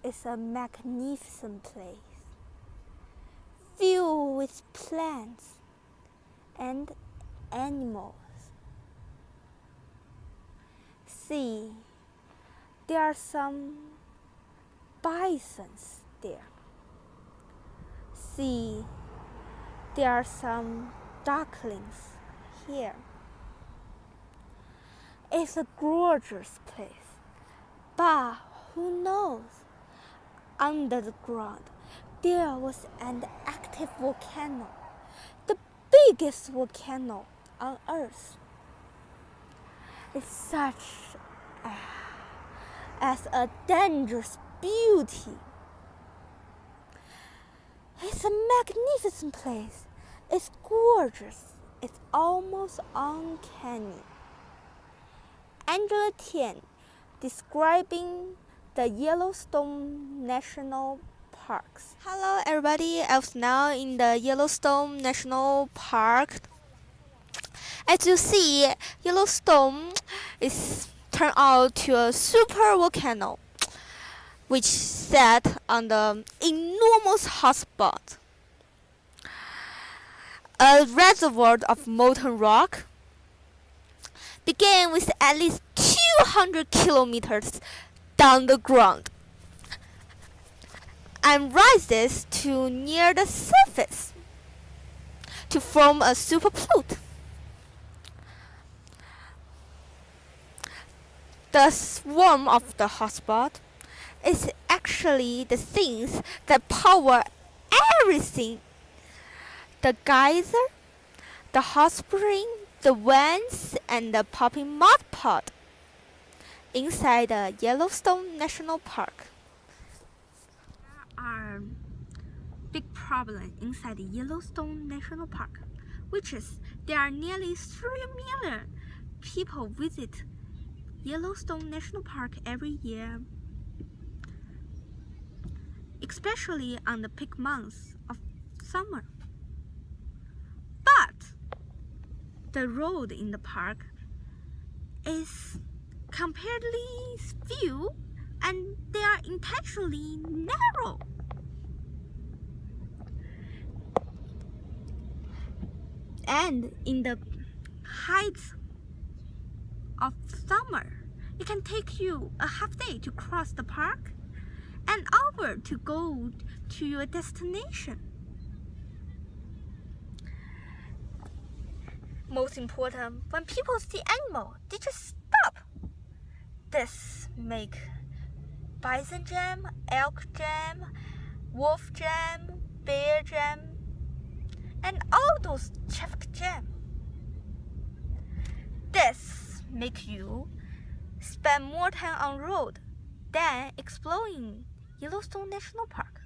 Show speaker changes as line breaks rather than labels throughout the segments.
is a magnificent place, filled with plants and animals. See, there are some bisons there. See, there are some ducklings here. It's a gorgeous place, but who knows? Under the ground, there was an active volcano, the biggest volcano on Earth. It's such as a dangerous beauty. It's a magnificent place. It's gorgeous. It's almost uncanny. Angela Tian, describing the Yellowstone National Parks. Hello everybody, I was now in the Yellowstone National Park. As you see, Yellowstone is turned out to a super volcano which sat on the enormous hotspot. A reservoir of molten rock began with at least 200 kilometers down the ground and rises to near the surface to form a superplate. The swarm of the hotspot is actually the things that power everything. The geyser, the hot spring, the vents, and the popping mud pot inside the Yellowstone National Park. There are big problems inside the Yellowstone National Park, which is there are nearly 3 million people visit Yellowstone National Park every year, especially on the peak months of summer. But the road in the park is comparatively few and they are intentionally narrow. And in the height of summer, it can take you a half day to cross the park, an hour to go to your destination. Most important, when people see animal, they just stop. This make bison jam, elk jam, wolf jam, bear jam, and all those traffic jam. This make you spend more time on road than exploring Yellowstone National Park.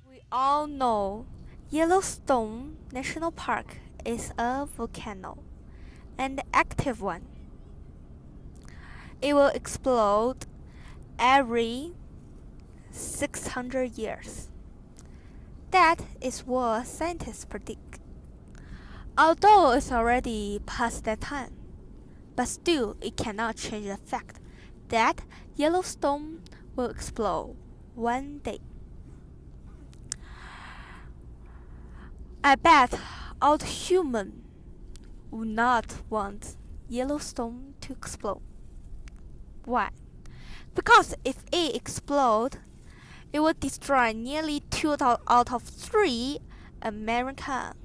We all know Yellowstone National Park is a volcano, an active one. It will explode every 600 years. That is what scientists predict. Although it's already past that time, but still it cannot change the fact that Yellowstone will explode one day. I bet all the humans would not want Yellowstone to explode. Why? Because if it explodes, it will destroy nearly 2 out of 3 Americans,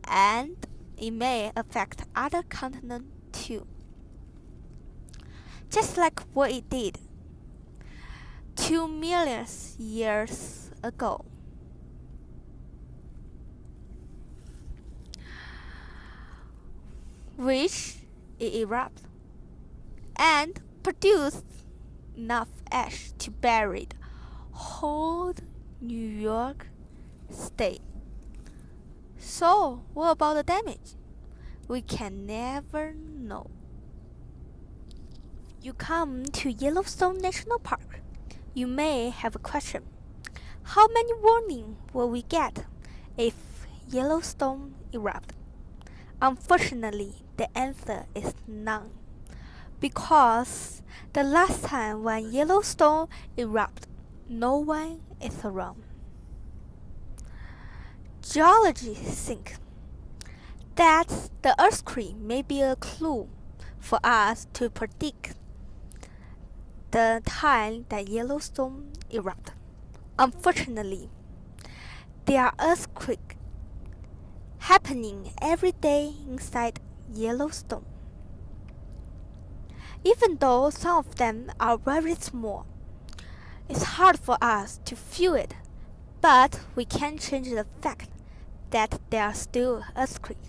and it may affect other continents too. Just like what it did 2 million years ago. Which it erupted and produced enough ash to bury the whole New York state. So, what about the damage? We can never know. You come to Yellowstone National Park, you may have a question. How many warnings will we get if Yellowstone erupts? Unfortunately, the answer is none, because The last time when Yellowstone erupted, no one is around. Geologists think that the earthquake may be a clue for us to predict the time that Yellowstone erupted. Unfortunately, there are earthquakes happening every day inside Yellowstone. Even though some of them are very small, it's hard for us to feel it, but we can't change the fact that there are still earthquakes.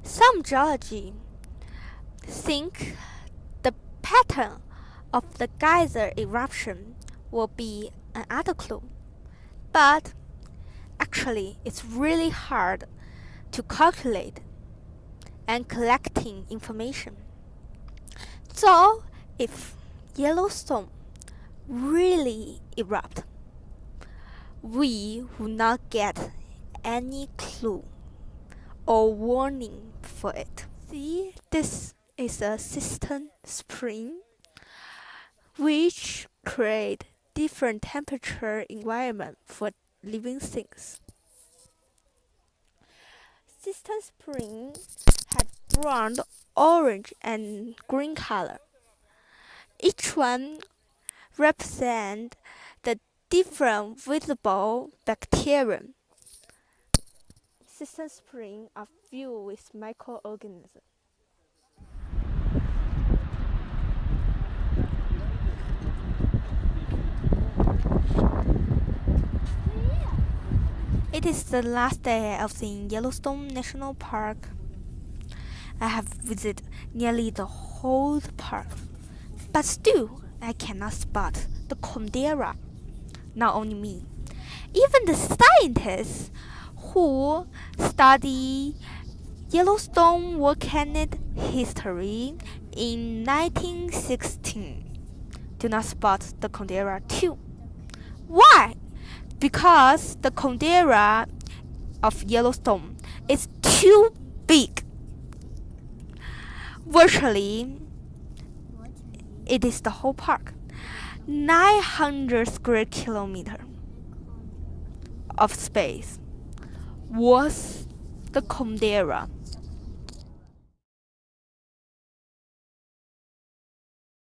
Some geologists think the pattern of the geyser eruption will be another clue, but actually it's really hard to calculate and collecting information. So if Yellowstone really erupt, we will not get any clue or warning for it. See, this is a system spring which create different temperature environment for living things. System spring had brown, orange, and green color. Each one represent the different visible bacteria. System spring are filled with microorganisms. It is the last day of the Yellowstone National Park. I have visited nearly the whole park, but still I cannot spot the caldera. Not only me, even the scientists who study Yellowstone volcanic history in 1916 do not spot the caldera too. Why? Because the caldera of Yellowstone is too big. Virtually, it is the whole park. 900 square kilometers of space was the caldera.